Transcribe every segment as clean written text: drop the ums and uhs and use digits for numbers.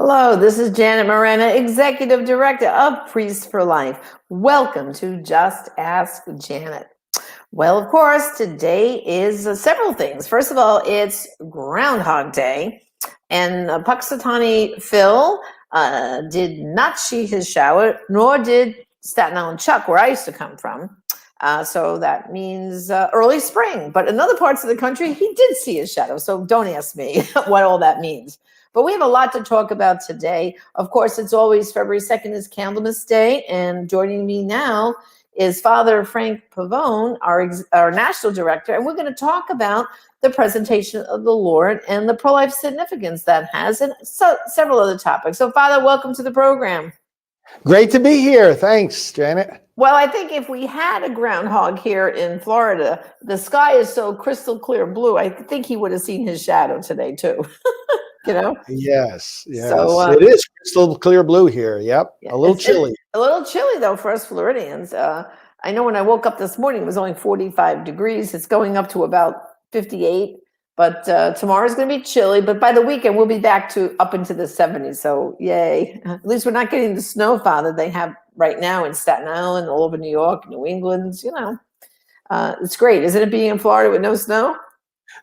Hello, this is Janet Morana, Executive Director of Priests for Life. Welcome to Just Ask Janet. Well, of course, today is several things. First of all, it's Groundhog Day, and Puxatawny Phil did not sheet his shower, nor did Staten Island Chuck, where I used to come from. So that means early spring. But in other parts of the country, he did see his shadow. So don't ask me what all that means. But we have a lot to talk about today. Of course, it's always February 2nd is Candlemas Day. And joining me now is Father Frank Pavone, our National Director. And we're going to talk about the presentation of the Lord and the pro-life significance that has, and several other topics. So, Father, welcome to the program. Great to be here. Thanks, Janet. Well, I think if we had a groundhog here in Florida, the sky is so crystal clear blue, I think he would have seen his shadow today, too. You know? Yes. So, it is crystal clear blue here. Yep. Yeah, a little chilly. A little chilly, though, for us Floridians. I know when I woke up this morning, it was only 45 degrees. It's going up to about 58. But tomorrow's going to be chilly. But by the weekend, we'll be back to up into the 70s. So, yay. At least we're not getting the snow, Father, they have right now in Staten Island, all over New York, New England. You know, it's great. Isn't it being in Florida with no snow?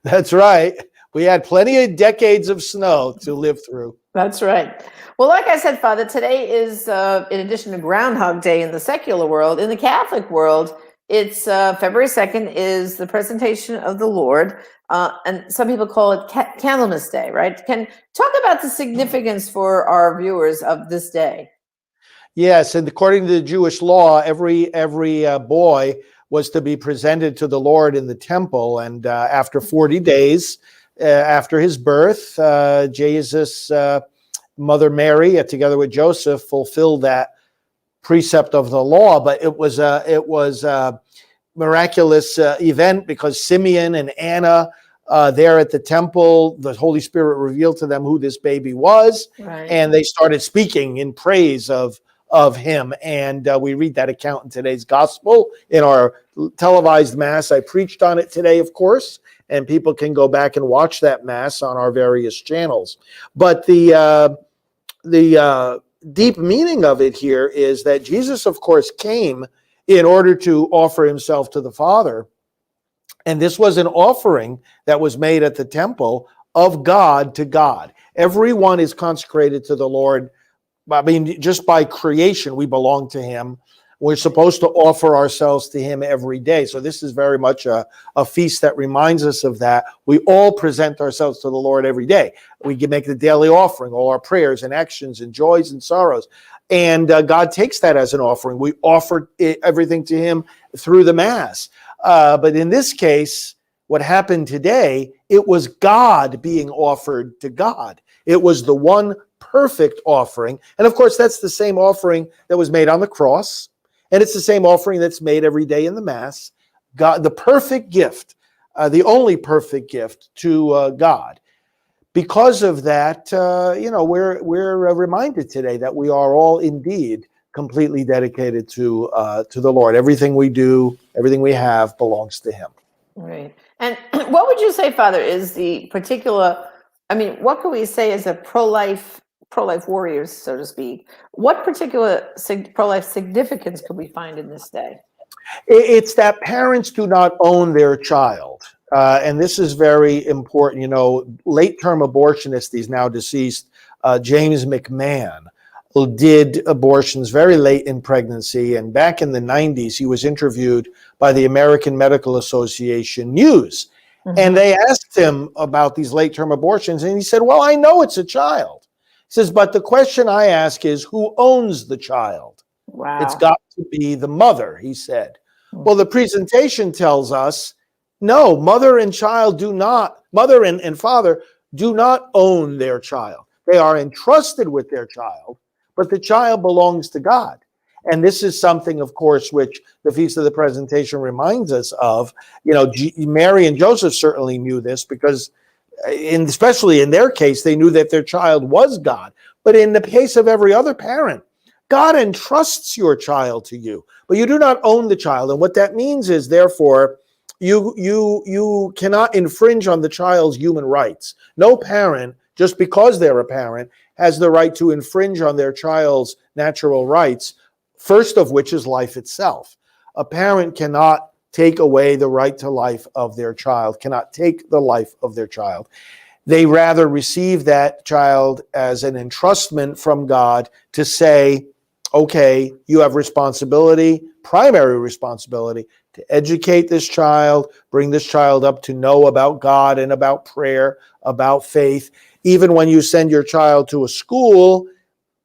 That's right. We had plenty of decades of snow to live through. That's right. Well, like I said, Father, today is, in addition to Groundhog Day in the secular world, in the Catholic world, it's February 2nd is the presentation of the Lord. And some people call it Candlemas Day, right? Can talk about the significance for our viewers of this day. Yes, and according to the Jewish law, every boy was to be presented to the Lord in the temple. And after 40 days, after his birth, Jesus' mother Mary, together with Joseph, fulfilled that precept of the law. But it was a miraculous event because Simeon and Anna, there at the temple, the Holy Spirit revealed to them who this baby was, right. And they started speaking in praise of him. And we read that account in today's gospel in our televised mass. I preached on it today, of course. And people can go back and watch that mass on our various channels. But the deep meaning of it here is that Jesus, of course, came in order to offer himself to the Father. And this was an offering that was made at the temple of God to God. Everyone is consecrated to the Lord. I mean, just by creation, we belong to him. We're supposed to offer ourselves to him every day. So this is very much a feast that reminds us of that. We all present ourselves to the Lord every day. We can make the daily offering, all our prayers and actions and joys and sorrows. And God takes that as an offering. We offer everything to him through the Mass. But in this case, what happened today, it was God being offered to God. It was the one perfect offering. And of course, that's the same offering that was made on the cross. And it's the same offering that's made every day in the Mass. God, the perfect gift, the only perfect gift to God. Because of that, we're reminded today that we are all indeed completely dedicated to the Lord. Everything we do, everything we have belongs to Him. Right. And what would you say, Father, is the particular, I mean, what can we say as a pro-life warriors, so to speak? What particular pro-life significance could we find in this day? It's that parents do not own their child. And this is very important. You know, late-term abortionist, he's now deceased, James McMahon, did abortions very late in pregnancy. And back in the 90s, he was interviewed by the American Medical Association News. Mm-hmm. And they asked him about these late-term abortions. And he said, well, I know it's a child. He says, but the question I ask is, who owns the child? Wow. It's got to be the mother, he said. Mm-hmm. Well, the presentation tells us, no, mother and father do not own their child. They are entrusted with their child, but the child belongs to God. And this is something, of course, which the Feast of the Presentation reminds us of. You know, Mary and Joseph certainly knew this because, especially in their case, they knew that their child was God. But in the case of every other parent, God entrusts your child to you, but you do not own the child. And what that means is, therefore, you cannot infringe on the child's human rights. No parent, just because they're a parent, has the right to infringe on their child's natural rights, first of which is life itself. A parent cannot take away the right to life of their child, cannot take the life of their child. They rather receive that child as an entrustment from God to say, okay, you have responsibility, primary responsibility, to educate this child, bring this child up to know about God and about prayer, about faith. Even when you send your child to a school,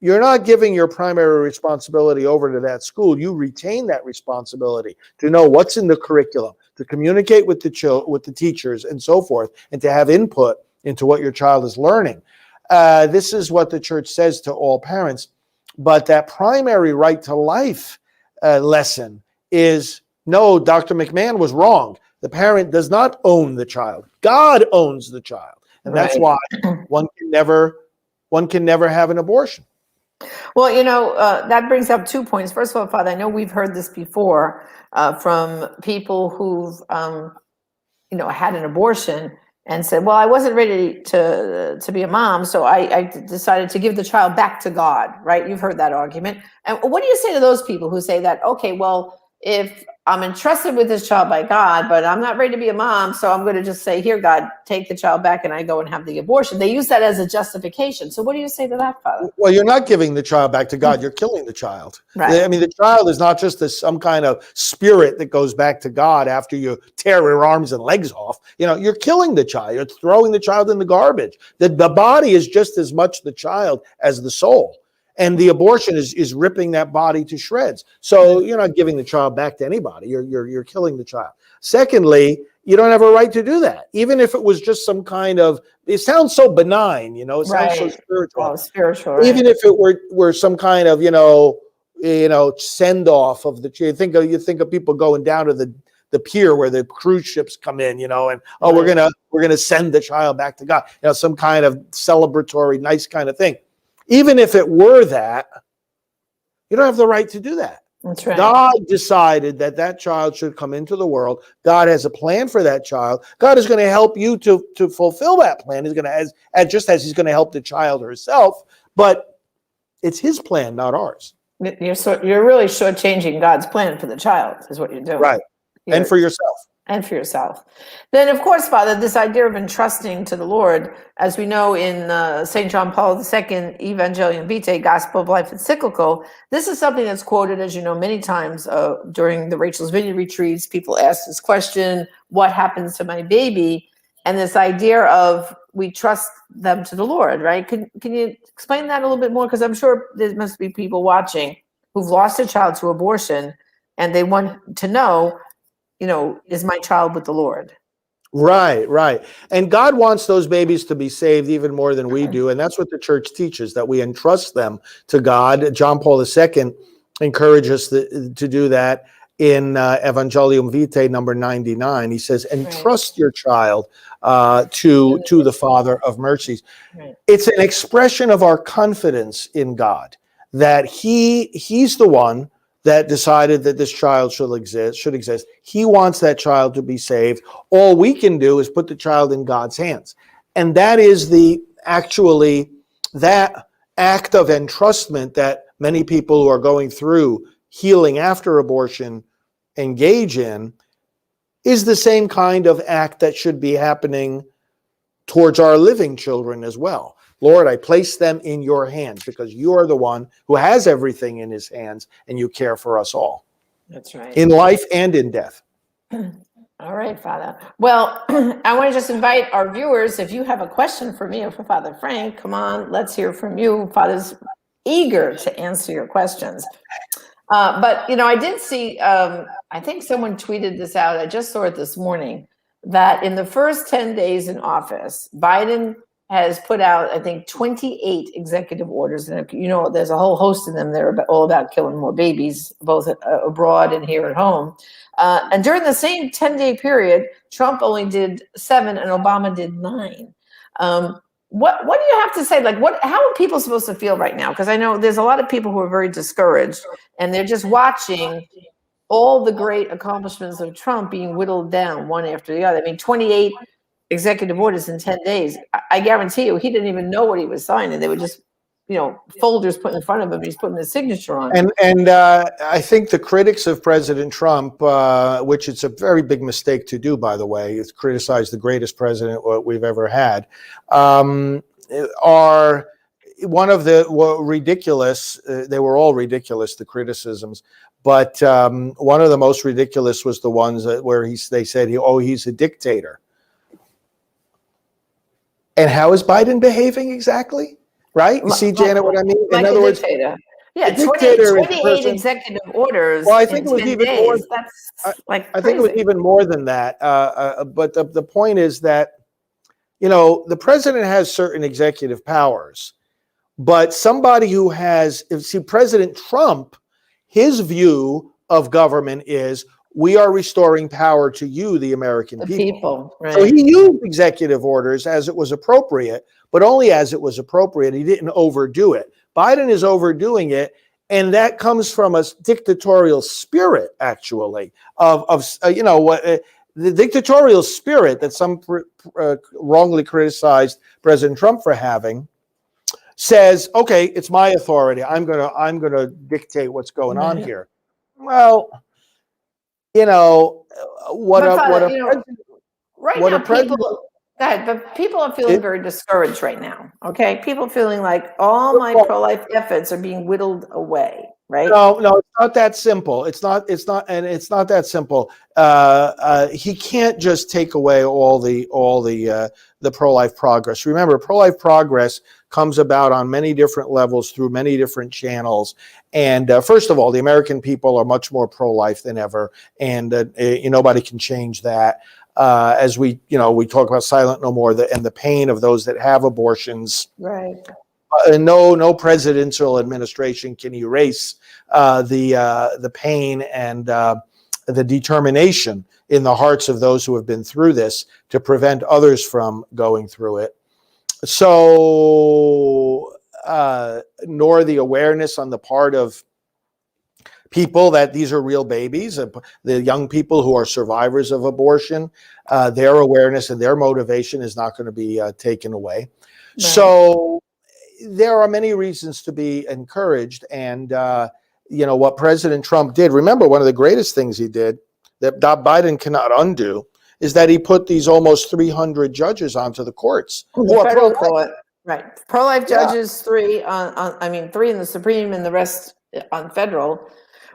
you're not giving your primary responsibility over to that school. You retain that responsibility to know what's in the curriculum, to communicate with the teachers and so forth, and to have input into what your child is learning. This is what the church says to all parents. But that primary right to life lesson is, no, Dr. McMahon was wrong. The parent does not own the child. God owns the child. And that's why one can never have an abortion. Well, you know, that brings up 2 points. First of all, Father, I know we've heard this before from people who've, had an abortion and said, well, I wasn't ready to be a mom, so I decided to give the child back to God, right? You've heard that argument. And what do you say to those people who say that, okay, well, if I'm entrusted with this child by God, but I'm not ready to be a mom, so I'm going to just say, here, God, take the child back, and I go and have the abortion. They use that as a justification. So what do you say to that, Father? Well, you're not giving the child back to God. You're killing the child. Right. I mean, the child is not just some kind of spirit that goes back to God after you tear her arms and legs off. You know, you're killing the child. You're throwing the child in the garbage. The body is just as much the child as the soul. And the abortion is ripping that body to shreds. So you're not giving the child back to anybody. You're killing the child. Secondly, you don't have a right to do that. Even if it was just some kind of, it sounds so benign, it sounds so spiritual. Oh, spiritual. Right. Even if it were some kind of, send off of the, you think of people going down to the pier where the cruise ships come in, and we're gonna send the child back to God. Some kind of celebratory, nice kind of thing. Even if it were that, you don't have the right to do that. That's right. God decided that child should come into the world. God has a plan for that child. God is going to help you to fulfill that plan. He's going to, just as he's going to help the child herself, but it's his plan, not ours. You're really shortchanging God's plan for the child, is what you're doing. Right. And for yourself. And for yourself. Then, of course, Father, this idea of entrusting to the Lord, as we know in St. John Paul II, Evangelium Vitae, Gospel of Life encyclical, this is something that's quoted, as you know, many times during the Rachel's Vineyard retreats. People ask this question, what happens to my baby? And this idea of we trust them to the Lord, right? Can you explain that a little bit more? Because I'm sure there must be people watching who've lost a child to abortion, and they want to know, is my child with the Lord? Right. And God wants those babies to be saved even more than we do. And that's what the church teaches, that we entrust them to God. John Paul II encourages us to do that. in Evangelium Vitae number 99. He says, entrust your child to the Father of mercies. Right. It's an expression of our confidence in God, that he's the one that decided that this child should exist. He wants that child to be saved. All we can do is put the child in God's hands. And that is that act of entrustment that many people who are going through healing after abortion engage in, is the same kind of act that should be happening towards our living children as well. Lord, I place them in your hands because you are the one who has everything in his hands and you care for us all. That's right. In life and in death. All right, Father. Well, I want to just invite our viewers, if you have a question for me or for Father Frank, come on, let's hear from you. Father's eager to answer your questions. But, I did see, I think someone tweeted this out. I just saw it this morning, that in the first 10 days in office, Biden has put out, I think, 28 executive orders. And, there's a whole host of them that are all about killing more babies, both abroad and here at home. And during the same 10-day period, Trump only did 7 and Obama did 9. What do you have to say? How are people supposed to feel right now? Because I know there's a lot of people who are very discouraged and they're just watching all the great accomplishments of Trump being whittled down one after the other. I mean, 28 executive orders in 10 days. I guarantee you, he didn't even know what he was signing. They were just, folders put in front of him. He's putting his signature on. And I think the critics of President Trump, which it's a very big mistake to do, by the way, is criticize the greatest president we've ever had, are one of the ridiculous. They were all ridiculous, the criticisms. But one of the most ridiculous was the ones where they said, he's a dictator. And how is Biden behaving exactly? Right? You see, Janet, what I mean? In other words, yeah, 28 executive orders. Well, I think it was even more. That's I think it was even more than that. But the point is that, the president has certain executive powers, but somebody who President Trump, his view of government is, we are restoring power to you, the American people. Right. So he used executive orders as it was appropriate, but only as it was appropriate. He didn't overdo it. Biden is overdoing it, and that comes from a dictatorial spirit, actually, the dictatorial spirit that some wrongly criticized President Trump for having. Says, okay, it's my authority. I'm gonna dictate what's going on here. Well, people are feeling very discouraged right now. Okay, people feeling like all my pro-life efforts are being whittled away. Right? No, it's not that simple. It's not that simple. He can't just take away all the pro-life progress. Remember, pro-life progress comes about on many different levels through many different channels. And first of all, the American people are much more pro-life than ever, and nobody can change that. As we talk about Silent No More, and the pain of those that have abortions. Right. No presidential administration can erase the pain and the determination in the hearts of those who have been through this to prevent others from going through it. So, nor the awareness on the part of people that these are real babies, the young people who are survivors of abortion, their awareness and their motivation is not going to be taken away. Right. So there are many reasons to be encouraged. And, what President Trump did, remember, one of the greatest things he did that Biden cannot undo is that he put these almost 300 judges onto the courts. The federal court, right. Pro-life judges, 3 3 in the Supreme and the rest on federal,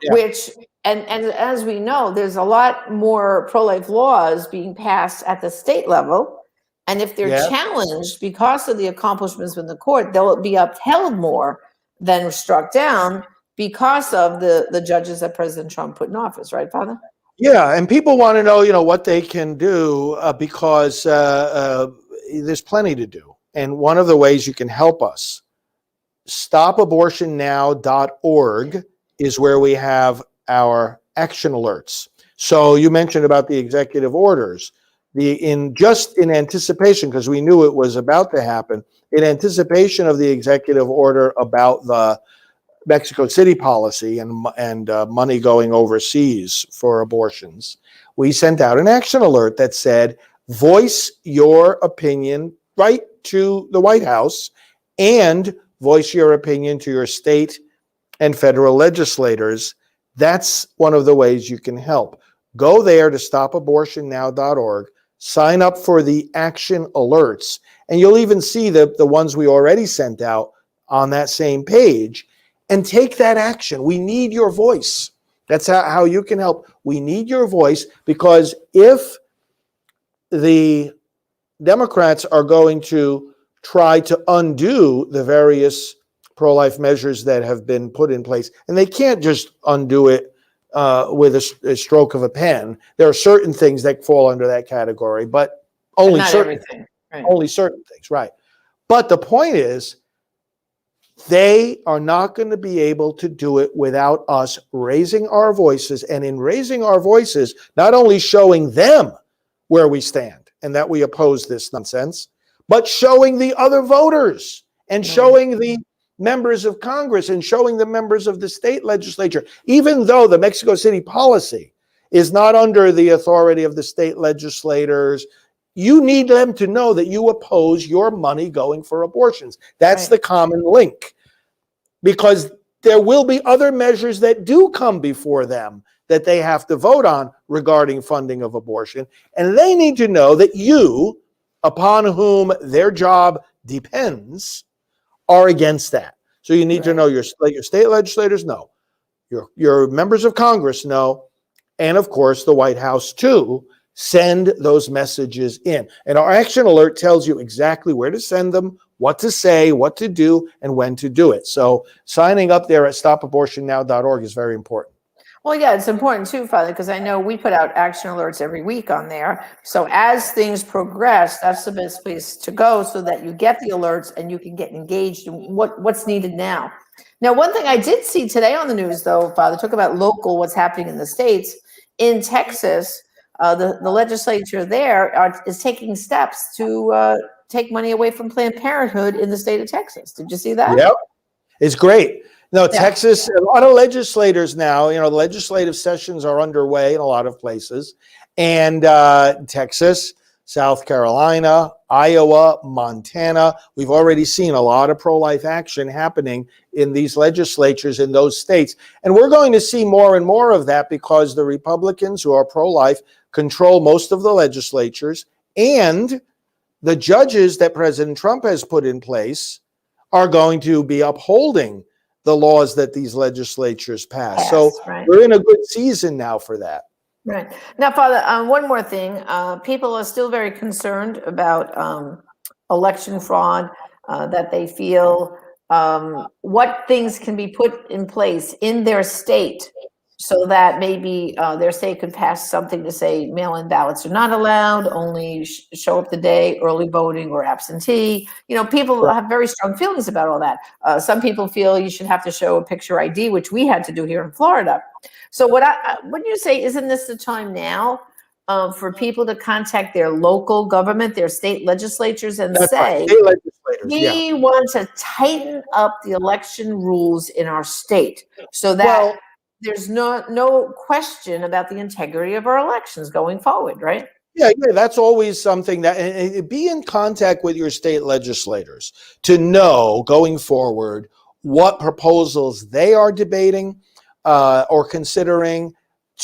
which, and as we know, there's a lot more pro-life laws being passed at the state level. And if they're challenged because of the accomplishments in the court, they'll be upheld more than struck down because of the judges that President Trump put in office, right, Father? Yeah, and people want to know, what they can do because there's plenty to do. And one of the ways you can help us, stopabortionnow.org is where we have our action alerts. So you mentioned about the executive orders. In anticipation, because we knew it was about to happen, in anticipation of the executive order about the Mexico City policy and money going overseas for abortions, we sent out an action alert that said, voice your opinion right to the White House and voice your opinion to your state and federal legislators. That's one of the ways you can help. Go there to stopabortionnow.org, sign up for the action alerts, and you'll even see the ones we already sent out on that same page, and take that action. We need your voice. That's how you can help. We need your voice, because if the Democrats are going to try to undo the various pro-life measures that have been put in place, and they can't just undo it with a stroke of a pen. There are certain things that fall under that category, but only certain everything. Right. Only certain things, right? But the point is, they are not going to be able to do it without us raising our voices, and in raising our voices, not only showing them where we stand and that we oppose this nonsense, but showing the other voters and showing the members of Congress and showing the members of the state legislature. Even though the Mexico City policy is not under the authority of the state legislators, you need them to know that you oppose your money going for abortions. That's the common link, because there will be other measures that do come before them that they have to vote on regarding funding of abortion. And they need to know that you, upon whom their job depends, are against that. So you need to know your state legislators know, your members of Congress know, and of course the White House too. Send those messages in. And our action alert tells you exactly where to send them, what to say, what to do, and when to do it. So signing up there at stopabortionnow.org is very important. Well, yeah, it's important too, Father, because I know we put out action alerts every week on there. So as things progress, that's the best place to go, so that you get the alerts and you can get engaged in what's needed now. Now, one thing I did see today on the news, though, Father, talk about local, what's happening in the states. In Texas, the legislature there is taking steps to take money away from Planned Parenthood in the state of Texas. Did you see that? Yep, it's great. No, Texas, a lot of legislators now, the legislative sessions are underway in a lot of places. And Texas, South Carolina, Iowa, Montana, we've already seen a lot of pro-life action happening in these legislatures in those states. And we're going to see more and more of that, because the Republicans who are pro-life control most of the legislatures, and the judges that President Trump has put in place are going to be upholding the laws that these legislatures pass. So we're in a good season now for that. Right. Now, Father, one more thing. People are still very concerned about election fraud, that they feel what things can be put in place in their state, so that maybe their state could pass something to say mail-in ballots are not allowed, only show up the day, early voting or absentee. People have very strong feelings about all that. Some people feel you should have to show a picture ID, which we had to do here in Florida. So what you say, isn't this the time now for people to contact their local government, their state legislatures, and say, we want to tighten up the election rules in our state, so that there's no question about the integrity of our elections going forward, right? Yeah, that's always something that, and be in contact with your state legislators to know going forward what proposals they are debating or considering,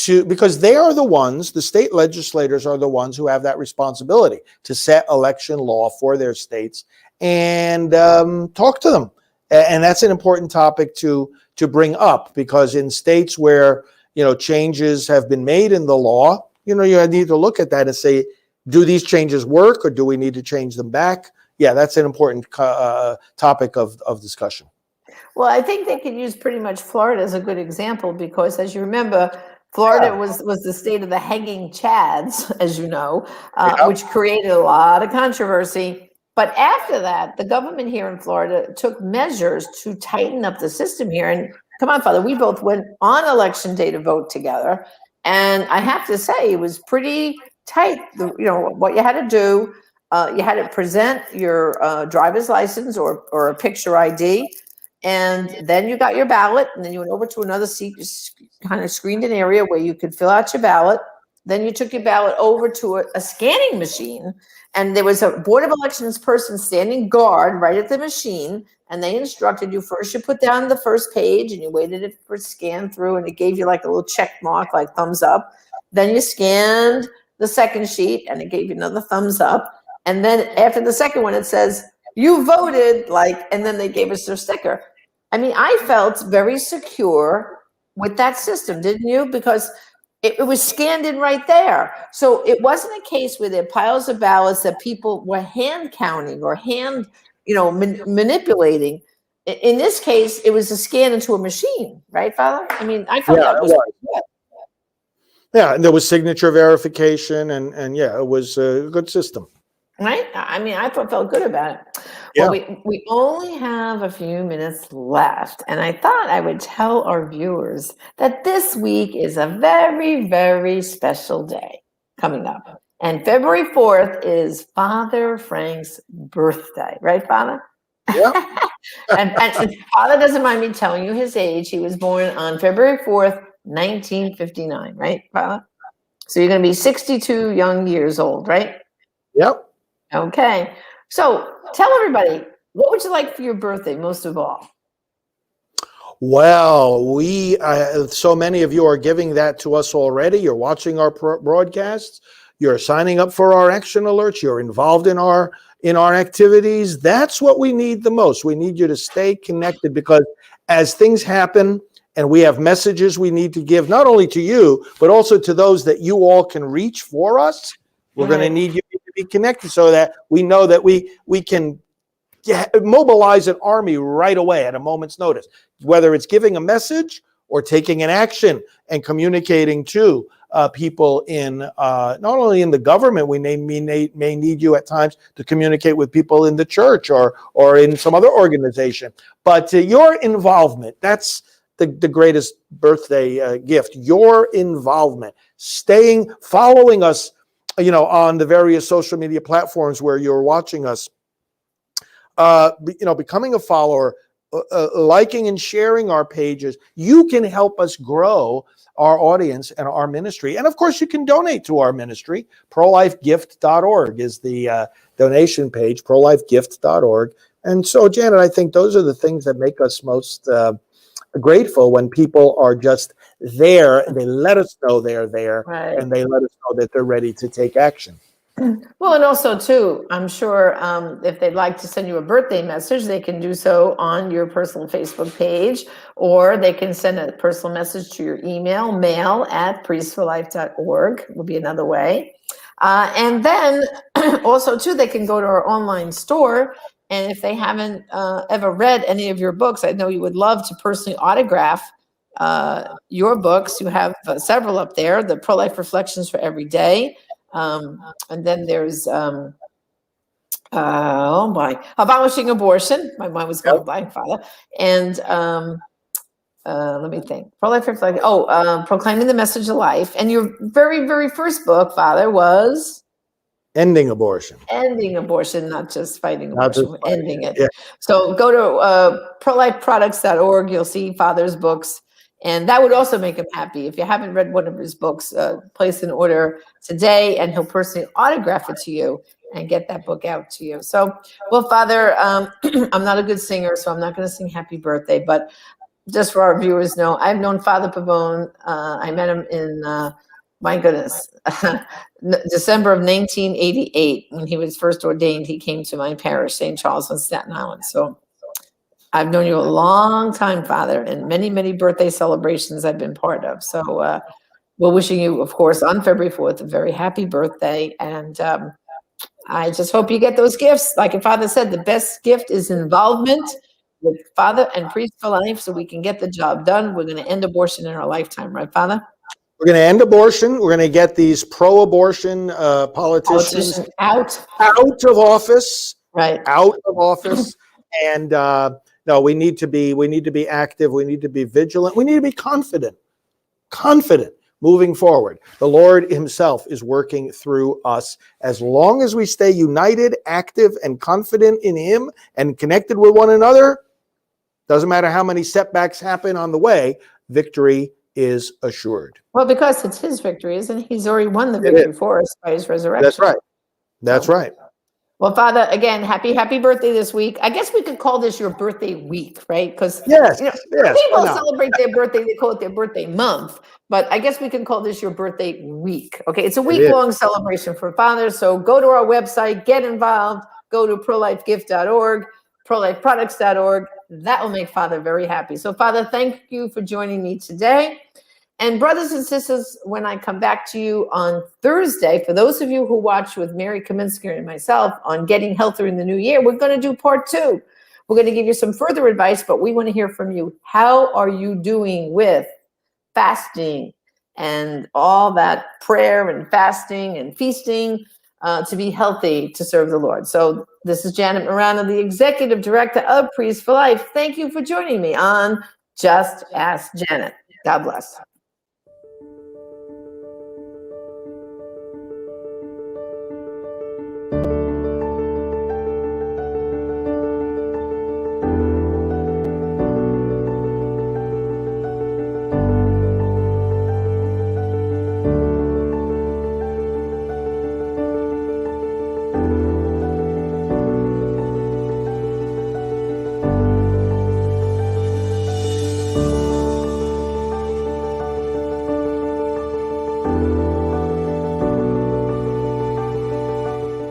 because they are the ones, the state legislators are the ones who have that responsibility to set election law for their states, and talk to them. And that's an important topic to bring up, because in states where changes have been made in the law, you need to look at that and say, do these changes work, or do we need to change them back? Yeah, that's an important topic of discussion. Well, I think they could use pretty much Florida as a good example, because as you remember, Florida was the state of the hanging chads, as you know, which created a lot of controversy. But after that, the government here in Florida took measures to tighten up the system here. And come on, Father, we both went on election day to vote together. And I have to say, it was pretty tight. What you had to do, you had to present your driver's license or a picture ID. And then you got your ballot, and then you went over to another seat, kind of screened an area where you could fill out your ballot. Then you took your ballot over to a scanning machine, and there was a Board of Elections person standing guard right at the machine, and they instructed you first, you put down the first page, and you waited it for scan through, and it gave you like a little check mark, like thumbs up. Then you scanned the second sheet, and it gave you another thumbs up. And then after the second one, it says, you voted, and then they gave us their sticker. I mean, I felt very secure with that system, didn't you? Because it was scanned in right there. So it wasn't a case where there are piles of ballots that people were hand counting or hand, manipulating. In this case, it was a scan into a machine, right, Father? I mean, I felt that was good. Yeah, and there was signature verification, and yeah, it was a good system. Right? I mean, I felt good about it. Yeah. Well, we only have a few minutes left, and I thought I would tell our viewers that this week is a very, very special day coming up. And February 4th is Father Frank's birthday, right, Father? Yeah. and Father doesn't mind me telling you his age. He was born on February 4th, 1959, right, Father? So you're going to be 62 young years old, right? Yep. Okay. So tell everybody, what would you like for your birthday most of all? Well, so many of you are giving that to us already. You're watching our broadcasts. You're signing up for our action alerts. You're involved in our activities. That's what we need the most. We need you to stay connected, because as things happen and we have messages we need to give, not only to you, but also to those that you all can reach for us, we're going to need you to be connected so that we know that we can mobilize an army right away at a moment's notice, whether it's giving a message or taking an action and communicating to people in not only in the government. We may need you at times to communicate with people in the church or in some other organization. But your involvement, that's the greatest birthday gift. Your involvement, following us, on the various social media platforms where you're watching us, becoming a follower, liking and sharing our pages. You can help us grow our audience and our ministry. And of course, you can donate to our ministry. ProLifeGift.org is the donation page, ProLifeGift.org. And so, Janet, I think those are the things that make us most grateful, when people are just there and they let us know they're there, right, and they let us know that they're ready to take action. Well, and also too, I'm sure if they'd like to send you a birthday message, they can do so on your personal Facebook page, or they can send a personal message to your email, mail@priestforlife.org will be another way. And then also too, they can go to our online store. And if they haven't ever read any of your books, I know you would love to personally autograph your books. You have several up there, the Pro-Life Reflections for Every Day. And then there's, Abolishing Abortion. My mind was going blank, Father. And let me think. Pro-Life Reflections. Proclaiming the Message of Life. And your very, very first book, Father, was Ending Abortion. Ending abortion, not just fighting abortion, ending it. Yeah. So go to prolifeproducts.org. You'll see Father's books. And that would also make him happy. If you haven't read one of his books, place an order today, and he'll personally autograph it to you and get that book out to you. So, well, Father, I'm not a good singer, so I'm not going to sing Happy Birthday. But just for our viewers know, I've known Father Pavone. I met him in, my goodness, December of 1988, when he was first ordained. He came to my parish, St. Charles on Staten Island. So I've known you a long time, Father, and many, many birthday celebrations I've been part of. So we're wishing you, of course, on February 4th, a very happy birthday. And I just hope you get those gifts. Like your father said, the best gift is involvement with Father and Priest for Life, so we can get the job done. We're going to end abortion in our lifetime, right, Father? We're going to end abortion. We're going to get these pro-abortion politicians out of office. Right. Out of office. And No, we need to be active. We need to be vigilant. We need to be confident moving forward. The Lord himself is working through us. As long as we stay united, active, and confident in him and connected with one another, doesn't matter how many setbacks happen on the way, victory is assured. Well, because it's his victory, isn't it? He's already won the victory for us by his resurrection. That's right. That's right. Well, Father, again, happy birthday this week. I guess we could call this your birthday week, right? Because yes, people celebrate their birthday, they call it their birthday month, but I guess we can call this your birthday week. Okay, it's a week-long celebration for fathers. So go to our website, get involved, go to prolifegift.org, prolifeproducts.org. That will make Father very happy. So, Father, thank you for joining me today. And brothers and sisters, when I come back to you on Thursday, for those of you who watch with Mary Kaminsky and myself on getting healthier in the new year, we're going to do part 2. We're going to give you some further advice, but we want to hear from you. How are you doing with fasting and all that prayer and fasting and feasting to be healthy to serve the Lord? So this is Janet Morana, the Executive Director of Priests for Life. Thank you for joining me on Just Ask Janet. God bless.